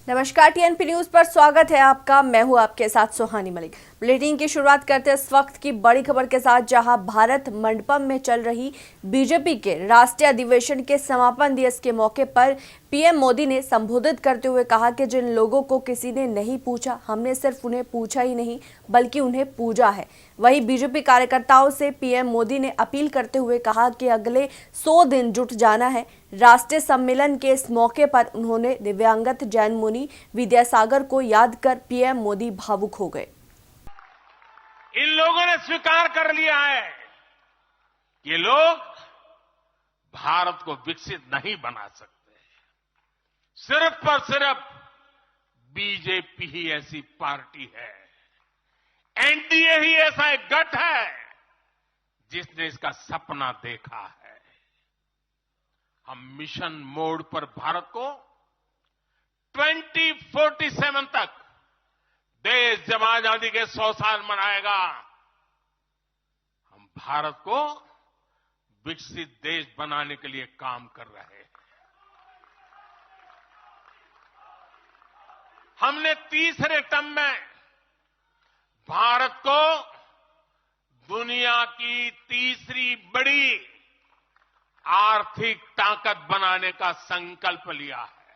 नमस्कार, TNP news पर स्वागत है आपका। मैं हूं आपके साथ सुहानी मलिक। बुलेटिन की शुरुआत करते हैं इस वक्त की बड़ी खबर के साथ, जहां भारत मंडपम में चल रही बीजेपी के राष्ट्रीय अधिवेशन के समापन दिवस के मौके पर पीएम मोदी ने संबोधित करते हुए कहा कि जिन लोगों को किसी ने नहीं पूछा, हमने सिर्फ उन्हें पूछा ही नहीं बल्कि उन्हें पूजा है। वहीं बीजेपी कार्यकर्ताओं से पीएम मोदी ने अपील करते हुए कहा कि अगले 100 दिन जुट जाना है। राष्ट्रीय सम्मेलन के इस मौके पर उन्होंने दिव्यांगत जैन मुनि विद्यासागर को याद कर पीएम मोदी भावुक हो गए। इन लोगों ने स्वीकार कर लिया है कि ये लोग भारत को विकसित नहीं बना सकते। सिर्फ और सिर्फ बीजेपी ही ऐसी पार्टी है, एनडीए ही ऐसा एक गठ है जिसने इसका सपना देखा है। हम मिशन मोड पर भारत को 2047 तक देश जब आजादी के 100 साल मनाएगा, हम भारत को विकसित देश बनाने के लिए काम कर रहे हैं। हमने तीसरे टर्म में भारत को दुनिया की तीसरी बड़ी आर्थिक ताकत बनाने का संकल्प लिया है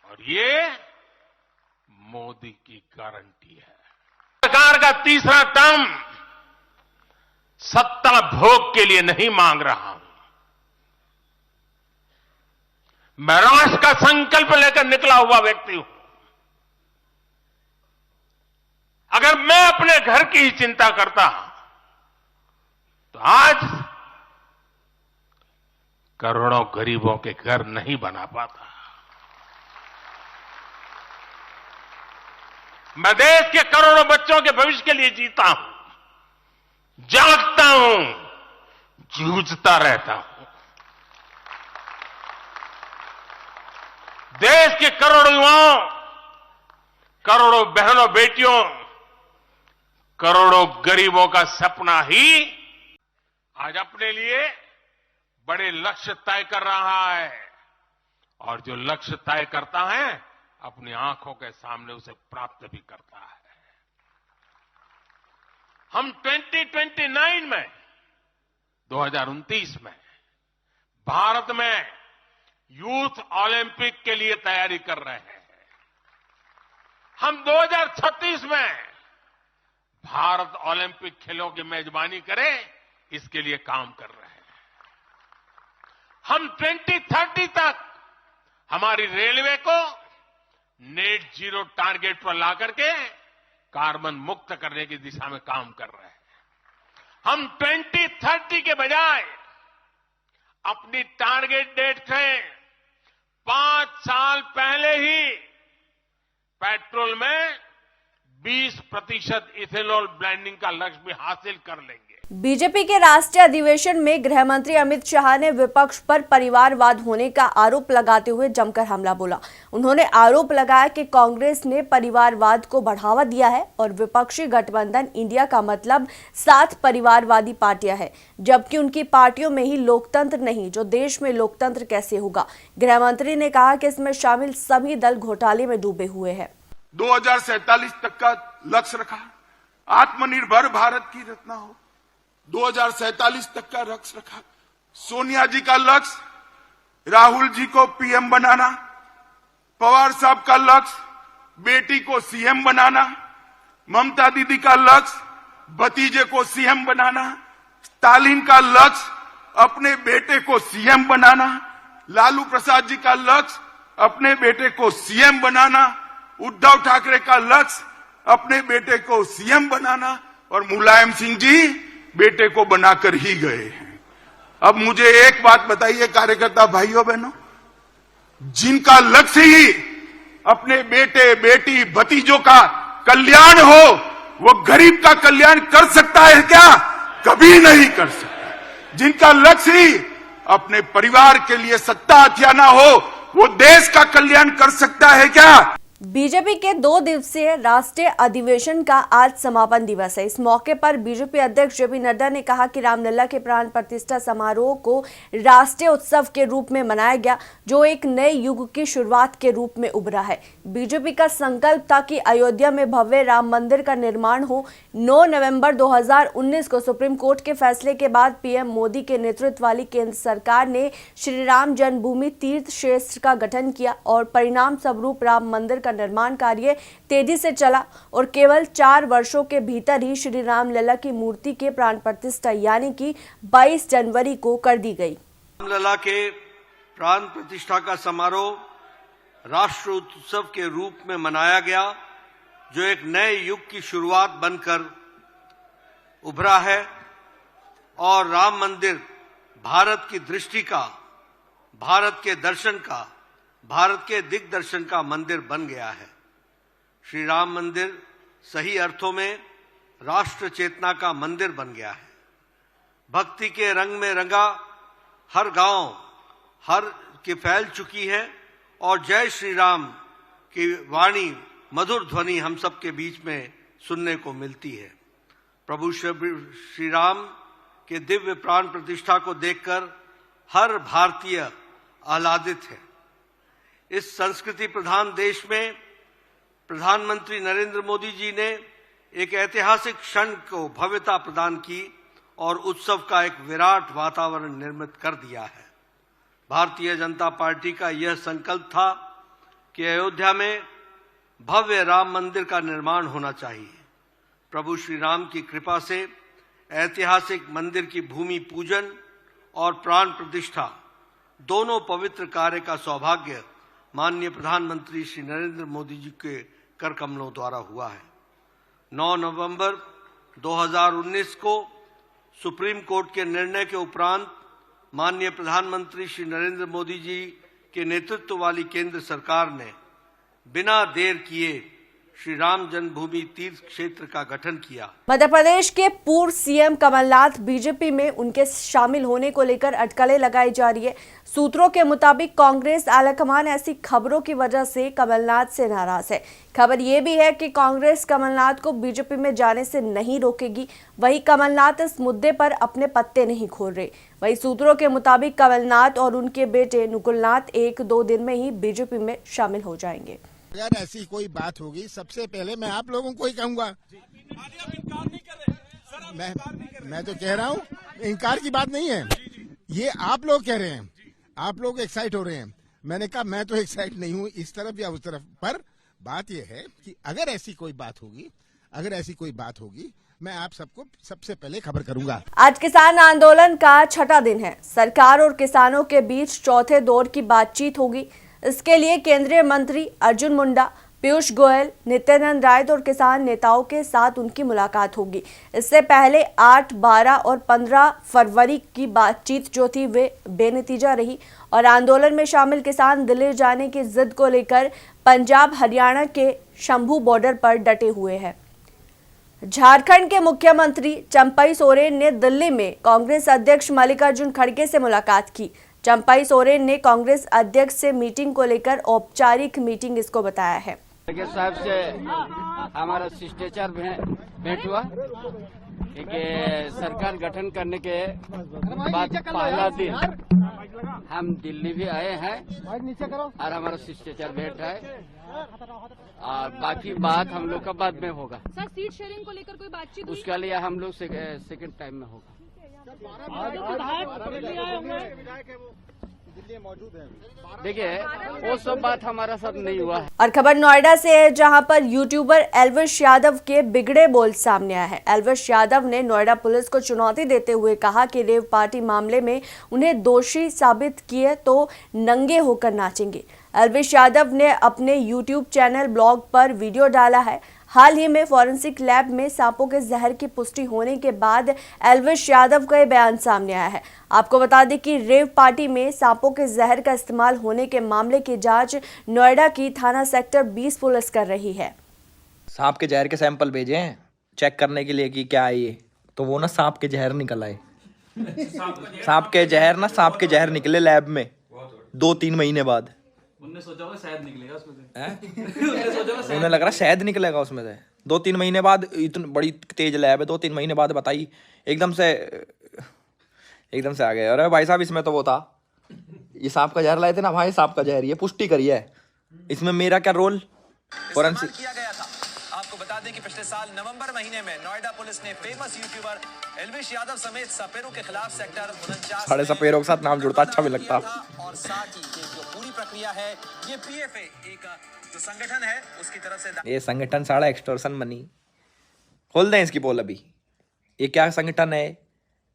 और ये मोदी की गारंटी है। सरकार का तीसरा टर्म सत्ता भोग के लिए नहीं मांग रहा हूं, मैं राष्ट्र का संकल्प लेकर निकला हुआ व्यक्ति हूं। अगर मैं अपने घर की ही चिंता करता तो आज करोड़ों गरीबों के घर नहीं बना पाता। मैं देश के करोड़ों बच्चों के भविष्य के लिए जीता हूं, जागता हूं, जूझता रहता हूं। देश के करोड़ों युवाओं, करोड़ों बहनों बेटियों, करोड़ों गरीबों का सपना ही आज अपने लिए बड़े लक्ष्य तय कर रहा है और जो लक्ष्य तय करता है अपनी आंखों के सामने उसे प्राप्त भी करता है। हम 2029 में 2029 में भारत में यूथ ओलंपिक के लिए तैयारी कर रहे हैं। हम 2036 में भारत ओलंपिक खेलों की मेजबानी करे, इसके लिए काम कर रहे हैं। हम 2030 तक हमारी रेलवे को नेट जीरो टारगेट पर ला करके कार्बन मुक्त करने की दिशा में काम कर रहे हैं। हम 2030 के बजाय अपनी टारगेट डेट से 5 साल पहले ही पेट्रोल में 20% इथेनॉल ब्लेंडिंग का लक्ष्य भी हासिल कर लेंगे। बीजेपी के राष्ट्रीय अधिवेशन में गृह मंत्री अमित शाह ने विपक्ष पर परिवारवाद होने का आरोप लगाते हुए जमकर हमला बोला। उन्होंने आरोप लगाया कि कांग्रेस ने परिवारवाद को बढ़ावा दिया है और विपक्षी गठबंधन इंडिया का मतलब 7 परिवारवादी पार्टियां हैं, जबकि उनकी पार्टियों में ही लोकतंत्र नहीं, जो देश में लोकतंत्र कैसे होगा। गृह मंत्री ने कहा कि इसमें शामिल सभी दल घोटाले में डूबे हुए हैं। 2047 तक का लक्ष्य रखा, आत्मनिर्भर भारत की रचना हो, 2047 तक का लक्ष्य रखा। सोनिया जी का लक्ष्य राहुल जी को पीएम बनाना, पवार साहब का लक्ष्य बेटी को सीएम बनाना, ममता दीदी का लक्ष्य भतीजे को सीएम बनाना, स्टालिन का लक्ष्य अपने बेटे को सीएम बनाना, लालू प्रसाद जी का लक्ष्य अपने बेटे को सीएम बनाना, उद्धव ठाकरे का लक्ष्य अपने बेटे को सीएम बनाना और मुलायम सिंह जी बेटे को बनाकर ही गए हैं। अब मुझे एक बात बताइए कार्यकर्ता भाइयों बहनों, जिनका लक्ष्य ही अपने बेटे बेटी भतीजों का कल्याण हो, वो गरीब का कल्याण कर सकता है क्या? कभी नहीं कर सकता। जिनका लक्ष्य ही अपने परिवार के लिए सत्ता हथियाना हो, वो देश का कल्याण कर सकता है क्या? बीजेपी के 2 दिवसीय राष्ट्रीय अधिवेशन का आज समापन दिवस है। इस मौके पर बीजेपी अध्यक्ष जेपी नड्डा ने कहा कि रामलला के प्राण प्रतिष्ठा समारोह को राष्ट्रीय उत्सव के रूप में मनाया गया, जो एक नए युग की शुरुआत के रूप में उभरा है। बीजेपी का संकल्प था कि अयोध्या में भव्य राम मंदिर का निर्माण हो। 9 नवंबर 2019 को सुप्रीम कोर्ट के फैसले के बाद पीएम मोदी के नेतृत्व वाली केंद्र सरकार ने श्री राम जन्मभूमि तीर्थ क्षेत्र का गठन किया और परिणाम स्वरूप राम मंदिर का निर्माण कार्य तेजी से चला और केवल 4 वर्षों के भीतर ही श्री रामलला की मूर्ति के प्राण प्रतिष्ठा यानी कि 22 जनवरी को कर दी गई। रामलला के प्राण प्रतिष्ठा का समारोह राष्ट्र उत्सव के रूप में मनाया गया, जो एक नए युग की शुरुआत बनकर उभरा है और राम मंदिर भारत की दृष्टि का, भारत के दर्शन का, भारत के दिग्दर्शन का मंदिर बन गया है। श्री राम मंदिर सही अर्थों में राष्ट्र चेतना का मंदिर बन गया है। भक्ति के रंग में रंगा हर गांव हर के फैल चुकी है और जय श्री राम की वाणी मधुर ध्वनि हम सब के बीच में सुनने को मिलती है। प्रभु श्री राम के दिव्य प्राण प्रतिष्ठा को देखकर हर भारतीय आह्लादित है। इस संस्कृति प्रधान देश में प्रधानमंत्री नरेंद्र मोदी जी ने एक ऐतिहासिक क्षण को भव्यता प्रदान की और उत्सव का एक विराट वातावरण निर्मित कर दिया है। भारतीय जनता पार्टी का यह संकल्प था कि अयोध्या में भव्य राम मंदिर का निर्माण होना चाहिए। प्रभु श्री राम की कृपा से ऐतिहासिक मंदिर की भूमि पूजन और प्राण प्रतिष्ठा दोनों पवित्र कार्य का सौभाग्य माननीय प्रधानमंत्री श्री नरेंद्र मोदी जी के कर कमलों द्वारा हुआ है। 9 नवंबर 2019 को सुप्रीम कोर्ट के निर्णय के उपरांत माननीय प्रधानमंत्री श्री नरेंद्र मोदी जी के नेतृत्व वाली केंद्र सरकार ने बिना देर किए श्री राम जन्मभूमि तीर्थ क्षेत्र का गठन किया। मध्य प्रदेश के पूर्व सीएम कमलनाथ बीजेपी में उनके शामिल होने को लेकर अटकलें लगाई जा रही है। सूत्रों के मुताबिक कांग्रेस आलाकमान ऐसी खबरों की वजह से कमलनाथ से नाराज है। खबर ये भी है कि कांग्रेस कमलनाथ को बीजेपी में जाने से नहीं रोकेगी। वहीं कमलनाथ इस मुद्दे पर अपने पत्ते नहीं खोल रहे। वहीं सूत्रों के मुताबिक कमलनाथ और उनके बेटे नुकुलनाथ 1-2 दिन में ही बीजेपी में शामिल हो जाएंगे। अगर ऐसी कोई बात होगी, सबसे पहले मैं आप लोगों को ही कहूंगा। मैं तो कह रहा हूँ, इनकार की बात नहीं है, ये आप लोग कह रहे हैं, आप लोग एक्साइट हो रहे हैं। मैंने कहा मैं तो एक्साइट नहीं हूँ इस तरफ या उस तरफ, पर बात यह है कि अगर ऐसी कोई बात होगी, मैं आप सबको सबसे पहले खबर करूंगा। आज किसान आंदोलन का 6ठा दिन है। सरकार और किसानों के बीच चौथे दौर की बातचीत होगी। इसके लिए केंद्रीय मंत्री अर्जुन मुंडा, पीयूष गोयल, नित्यानंद राय और किसान नेताओं के साथ उनकी मुलाकात होगी। इससे पहले 8, 12 और 15 फरवरी की बातचीत जो थी वे बेनतीजा रही और आंदोलन में शामिल किसान दिल्ली जाने की जिद को लेकर पंजाब हरियाणा के शंभू बॉर्डर पर डटे हुए हैं। झारखंड के मुख्यमंत्री चंपई सोरेन ने दिल्ली में कांग्रेस अध्यक्ष मल्लिकार्जुन खड़गे से मुलाकात की। चंपई सोरेन ने कांग्रेस अध्यक्ष से मीटिंग को लेकर औपचारिक मीटिंग इसको बताया है। खड़गे साहब से हमारा शिष्टाचार भेंट हुआ कि सरकार गठन करने के बाद पहला दिन हम दिल्ली भी आए हैं और हमारा शिष्टाचार भेंट है और बाकी बात हम लोग का बाद में होगा। सर, सीट शेयरिंग को लेकर कोई बातचीत हुई? उसके लिए हम लोग सेकंड टाइम में होगा। देखिए वो सब बात हमारा साथ नहीं हुआ है। और खबर नोएडा से है, जहां पर यूट्यूबर एल्विश यादव के बिगड़े बोल सामने आए हैं। एल्विश यादव ने नोएडा पुलिस को चुनौती देते हुए कहा कि रेव पार्टी मामले में उन्हें दोषी साबित किए तो नंगे होकर नाचेंगे। एल्विश यादव ने अपने यूट्यूब चैनल ब्लॉग पर वीडियो डाला है। हाल ही में फॉरेंसिक लैब में सांपों के जहर की पुष्टि होने के बाद एल्विश यादव का बयान सामने आया है। आपको बता दें कि रेव पार्टी में सांपों के जहर का इस्तेमाल होने के मामले की जांच नोएडा की थाना सेक्टर 20 पुलिस कर रही है। सांप के जहर के सैंपल भेजे हैं चेक करने के लिए कि क्या है ये, तो वो ना सांप के जहर निकल आए। सांप के जहर निकले लैब में 2-3 महीने बाद। उनने सोचा होगा शायद निकलेगा उसमें से। हैं? उन्हें लग रहा शहद निकलेगा उसमें से। 2-3 महीने बाद, इतनी बड़ी तेज लैब है, 2-3 महीने बाद बताई एकदम से आ गए। अरे भाई साहब, इसमें तो वो था, ये सांप का जहर लाए थे ना भाई, सांप का जहर, ये पुष्टि करी है। इसमें मेरा क्या रोल फोरेंसिक किया गया था। आपको बता दें कि पिछले साल नवंबर महीने में नोएडा पुलिस ने फेमस यूट्यूबर एल्विश यादव समेत सपेरों के खिलाफ सेक्टर 49 साढ़े सपेरों के साथ नाम जुड़ता, अच्छा भी लगता। और साथ ही ये जो पूरी प्रक्रिया है, ये पीएफए एक जो संगठन है उसकी तरफ से ये संगठन साढ़ा एक्सटॉर्शन बनी। खोल दें इसकी पोल अभी, ये क्या संगठन है,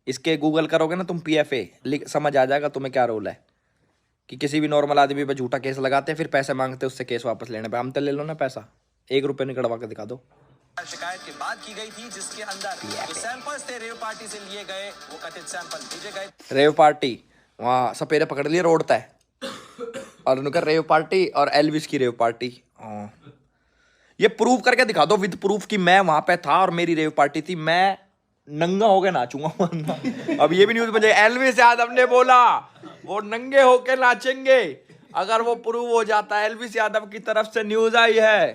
इसके गूगल करोगे ना तुम पीएफए, समझ आ जाएगा तुम्हें क्या रोल है। कि किसी भी नॉर्मल आदमी पे झूठा केस लगाते हैं, फिर पैसे मांगते हैं उससे केस वापस लेने पे। हम तो ले लो ना पैसा, 1 रुपये निकलवा के दिखा दो। शिकायत के बाद की गई थी, जिसके अंदर जो सैंपल्स थे रेव पार्टी से लिए गए, वो कथित सैंपल भेजे गए। रेव पार्टी वहाँ सपेरे पकड़ लिए रोड तय, और उनका रेव पार्टी और एल्विस की रेव पार्टी। ये प्रूव करके दिखा दो विद प्रूफ कि मैं वहां पे था और मेरी रेव पार्टी थी, मैं नंगा होके नाचूंगा। अब ये भी न्यूज बजे, एल्विस यादव ने बोला वो नंगे होके नाचेंगे। अगर वो प्रूव हो जाता है, एल्विस यादव की तरफ से न्यूज आई है,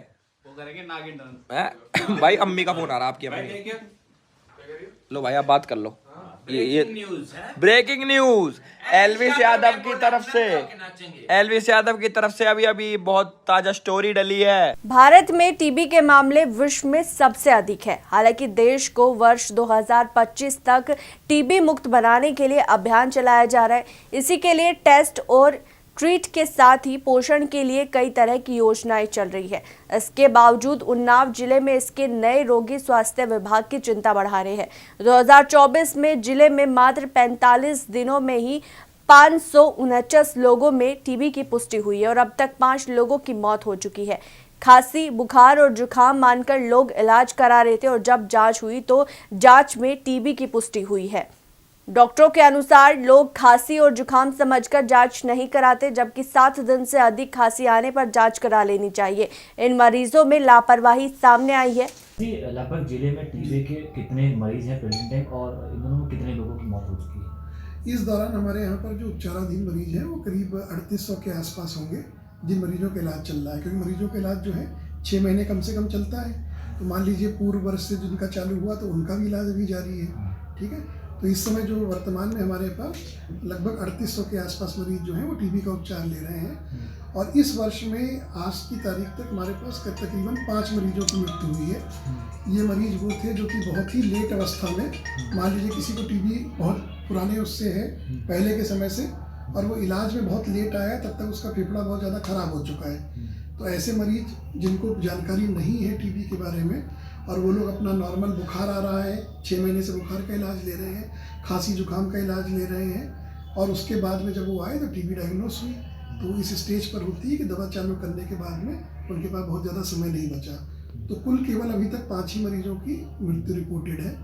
वो करेंगे नागिन डांस। भाई अम्मी का फोन आ रहा है, आपकी अम्मी। लो भाई आप बात कर लो। ये ब्रेकिंग न्यूज एल्विस यादव की तरफ से, एल्विस यादव की तरफ से अभी बहुत ताजा स्टोरी डली है। भारत में टीबी के मामले विश्व में सबसे अधिक है। हालांकि देश को वर्ष 2025 तक टीबी मुक्त बनाने के लिए अभियान चलाया जा रहा है। इसी के लिए टेस्ट और ट्रीट के साथ ही पोषण के लिए कई तरह की योजनाएं चल रही है। इसके बावजूद उन्नाव जिले में इसके नए रोगी स्वास्थ्य विभाग की चिंता बढ़ा रहे हैं। 2024 में जिले में मात्र 45 दिनों में ही 549 लोगों में टीबी की पुष्टि हुई है और अब तक 5 लोगों की मौत हो चुकी है। खांसी, बुखार और जुकाम मानकर लोग इलाज करा रहे थे और जब जांच हुई तो जांच में टीबी की पुष्टि हुई है। डॉक्टरों के अनुसार लोग खांसी और जुकाम समझकर जांच नहीं कराते, जबकि 7 दिन से अधिक खांसी आने पर जांच करा लेनी चाहिए। इन मरीजों में लापरवाही सामने आई है। लगभग जिले में टीबी के कितने मरीज हैं प्रेजेंट टाइम और इन दोनों में कितने लोगों की मौत हो चुकी है? इस दौरान हमारे यहाँ पर जो उपचाराधीन मरीज हैं वो करीब 3800 के आसपास होंगे, जिन मरीजों का इलाज चल रहा है। क्योंकि मरीजों का इलाज जो है 6 महीने कम से कम चलता है। तो मान लीजिए पूर्व वर्ष से जिनका चालू हुआ तो उनका भी इलाज अभी जारी है। ठीक है, तो इस समय जो वर्तमान में हमारे पास लगभग 3800 के आसपास मरीज जो हैं वो टीबी का उपचार ले रहे हैं। और इस वर्ष में आज की तारीख तक हमारे पास तकरीबन 5 मरीजों की मृत्यु हुई है। ये मरीज वो थे जो कि बहुत ही लेट अवस्था में, मान लीजिए किसी को टीबी बहुत पुराने उससे है, पहले के समय से, और वो इलाज में बहुत लेट आया, तब तक उसका फेफड़ा बहुत ज़्यादा खराब हो चुका है। तो ऐसे मरीज जिनको जानकारी नहीं है टीबी के बारे में और वो लोग अपना नॉर्मल बुखार आ रहा है, 6 महीने से बुखार का इलाज ले रहे हैं, खांसी जुकाम का इलाज ले रहे हैं, और उसके बाद में जब वो आए तो टीबी डायग्नोस हुई, तो इस स्टेज पर होती है कि दवा चालू करने के बाद में उनके पास बहुत ज़्यादा समय नहीं बचा। तो कुल केवल अभी तक 5 ही मरीजों की मृत्यु रिपोर्टेड है,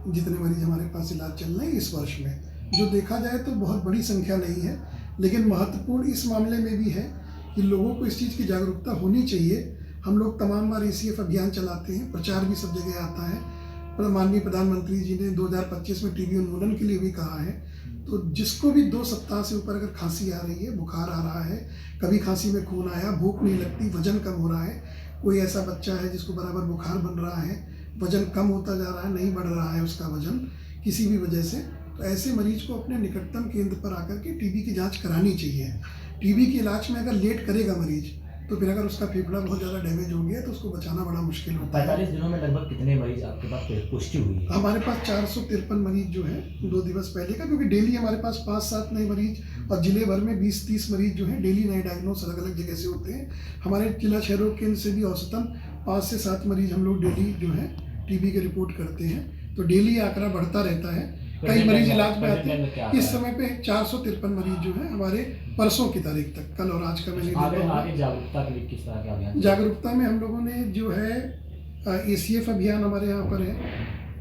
जितने मरीज हमारे पास इलाज चल रहे हैं इस वर्ष में। जो देखा जाए तो बहुत बड़ी संख्या नहीं है, लेकिन महत्वपूर्ण इस मामले में भी है कि लोगों को इस चीज़ की जागरूकता होनी चाहिए। हम लोग तमाम बार ACF अभियान चलाते हैं, प्रचार भी सब जगह आता है। पर माननीय प्रधानमंत्री जी ने 2025 में टीबी उन्मूलन के लिए भी कहा है। तो जिसको भी 2 सप्ताह से ऊपर अगर खांसी आ रही है, बुखार आ रहा है, कभी खांसी में खून आया, भूख नहीं लगती, वजन कम हो रहा है, कोई ऐसा बच्चा है जिसको बराबर बुखार बन रहा है, वजन कम होता जा रहा है, नहीं बढ़ रहा है उसका वजन किसी भी वजह से, तो ऐसे मरीज को अपने निकटतम केंद्र पर आकर के टीबी की जाँच करानी चाहिए। टीबी के इलाज में अगर लेट करेगा मरीज तो फिर अगर उसका फेफड़ा बहुत ज़्यादा डैमेज हो गया तो उसको बचाना बड़ा मुश्किल होता है। 45 दिनों में लगभग कितने मरीज आपके पास पुष्टि हुई है? हमारे पास 453 मरीज जो है 2 दिवस पहले का, क्योंकि डेली हमारे पास 5-7 नए मरीज और जिले भर में 20-30 मरीज जो हैं डेली नए डायग्नोस अलग अलग जगह से होते हैं। हमारे जिला क्षयरोग केंद्र से भी औसतन 5 से 7 मरीज हम लोग डेली जो है टीबी की रिपोर्ट करते हैं। तो डेली आंकड़ा बढ़ता रहता है, कई मरीज इलाज में आते हैं। इस समय पे 453 मरीज जो है हमारे परसों की तारीख तक, कल और आज का मैंने जागरूकता के लिए किस तरह के अभियान? जागरूकता में हम लोगों ने जो है ACF अभियान हमारे यहाँ पर है,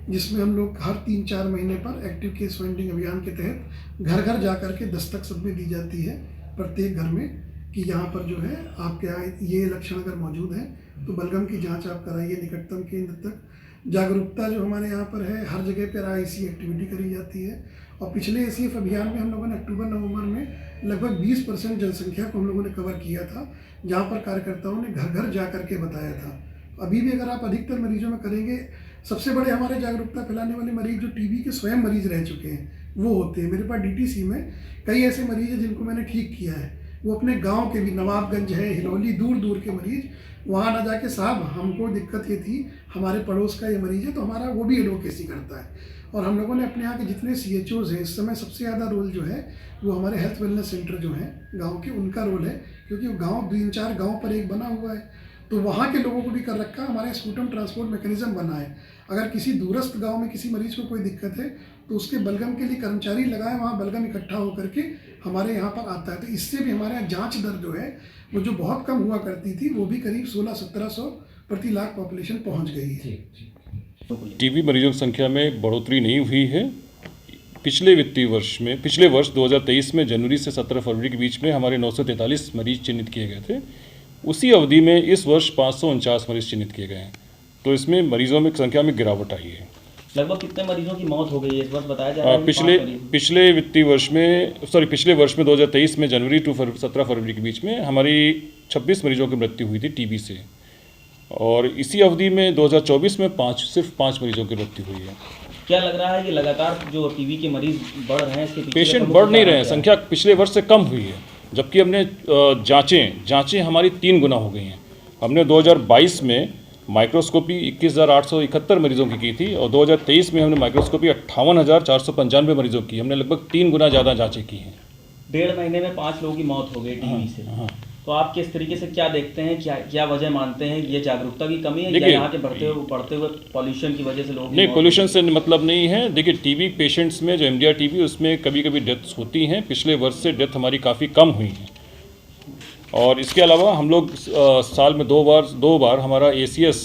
जिसमें हम लोग हर 3-4 महीने पर एक्टिव केस फाइंडिंग अभियान के तहत घर घर जा कर के दस्तक सब में दी जाती है, प्रत्येक घर में, कि यहाँ पर जो है आपके यहाँ ये लक्षण अगर मौजूद हैं तो बलगम की जांच आप कराइए निकटतम केंद्र तक। जागरूकता जो हमारे यहाँ पर है, हर जगह पर IC एक्टिविटी करी जाती है और पिछले ACF अभियान में हम लोगों ने अक्टूबर-नवंबर में लगभग 20% जनसंख्या को हम लोगों ने कवर किया था, जहाँ पर कार्यकर्ताओं ने घर घर जा करके बताया था। अभी भी अगर आप अधिकतर मरीजों में करेंगे, सबसे बड़े हमारे जागरूकता फैलाने वाले मरीज जो टीबी के स्वयं मरीज रह चुके हैं वो होते हैं। मेरे पास DTC में कई ऐसे मरीज हैं जिनको मैंने ठीक किया है। वो अपने गांव के भी, नवाबगंज है, हिनौली, दूर दूर के मरीज, वहाँ ना जाके साहब हमको दिक्कत ये थी, हमारे पड़ोस का ये मरीज है, तो हमारा वो भी एडवोकेसी करता है। और हम लोगों ने अपने यहाँ के जितने CHOs हैं, इस समय सबसे ज़्यादा रोल जो है वो हमारे हेल्थ वेलनेस सेंटर जो हैं गाँव के, उनका रोल है, क्योंकि वो गाँव 3-4 गाँव पर एक बना हुआ है, तो वहाँ के लोगों को भी कर रखा। हमारे स्कूटम ट्रांसपोर्ट मैकेनिज्म बना है। अगर किसी दूरस्थ गांव में किसी मरीज को कोई दिक्कत है तो उसके बलगम के लिए कर्मचारी लगाए, वहाँ बलगम इकट्ठा होकर के हमारे यहाँ पर आता है। तो इससे भी हमारे यहाँ जांच दर जो है वो जो बहुत कम हुआ करती थी, वो भी करीब 1600-1700 प्रति लाख पॉपुलेशन पहुँच गई है। टीबी मरीजों की संख्या में बढ़ोतरी नहीं हुई है। पिछले वर्ष 2023 में जनवरी से 17 फरवरी के बीच में हमारे 943 मरीज चिन्हित किए गए थे। उसी अवधि में इस वर्ष 549 मरीज चिन्हित किए गए हैं, तो इसमें मरीजों में संख्या में गिरावट आई है। लगभग कितने मरीजों की मौत हो गई है इस वर्ष बताया जा रहा है? पिछले वर्ष में 2023 में जनवरी टू 17 फरवरी के बीच में हमारी 26 मरीजों की मृत्यु हुई थी टीबी से, और इसी अवधि में 2024 में सिर्फ 5 मरीजों की मृत्यु हुई है। क्या लग रहा है कि लगातार जो टीबी के मरीज बढ़ रहे हैं, इसके पीछे पेशेंट बढ़ नहीं रहे हैं, संख्या पिछले वर्ष से कम हुई है, जबकि हमने जांचें हमारी 3 गुना हो गई हैं। हमने 2022 में माइक्रोस्कोपी 21,871 मरीजों की थी और 2023 में हमने माइक्रोस्कोपी 58,495 मरीजों की, हमने लगभग 3 गुना ज़्यादा जांचें की हैं। 1.5 महीने में 5 लोगों की मौत हो गई टीबी से। तो आप किस तरीके से क्या देखते हैं, क्या वजह मानते हैं? ये जागरूकता की कमी है या यहाँ के बढ़ते हुए पॉल्यूशन की वजह से लोग? नहीं, पॉल्यूशन से मतलब नहीं है। देखिए, टीबी पेशेंट्स में जो MDR टीबी, उसमें कभी कभी डेथ्स होती हैं। पिछले वर्ष से डेथ हमारी काफ़ी कम हुई है। और इसके अलावा हम लोग साल में दो बार हमारा ACS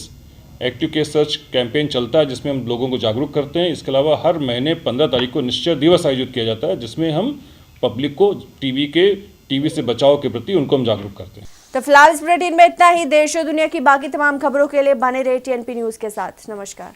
active case search campaign चलता है, जिसमें हम लोगों को जागरूक करते हैं। इसके अलावा हर महीने 15 तारीख को निश्चय दिवस आयोजित किया जाता है, जिसमें हम पब्लिक को टीबी से बचाव के प्रति उनको हम जागरूक करते हैं। तो फिलहाल इस बुलेटिन में इतना ही। देश और दुनिया की बाकी तमाम खबरों के लिए बने रहे TNP न्यूज़ के साथ। नमस्कार।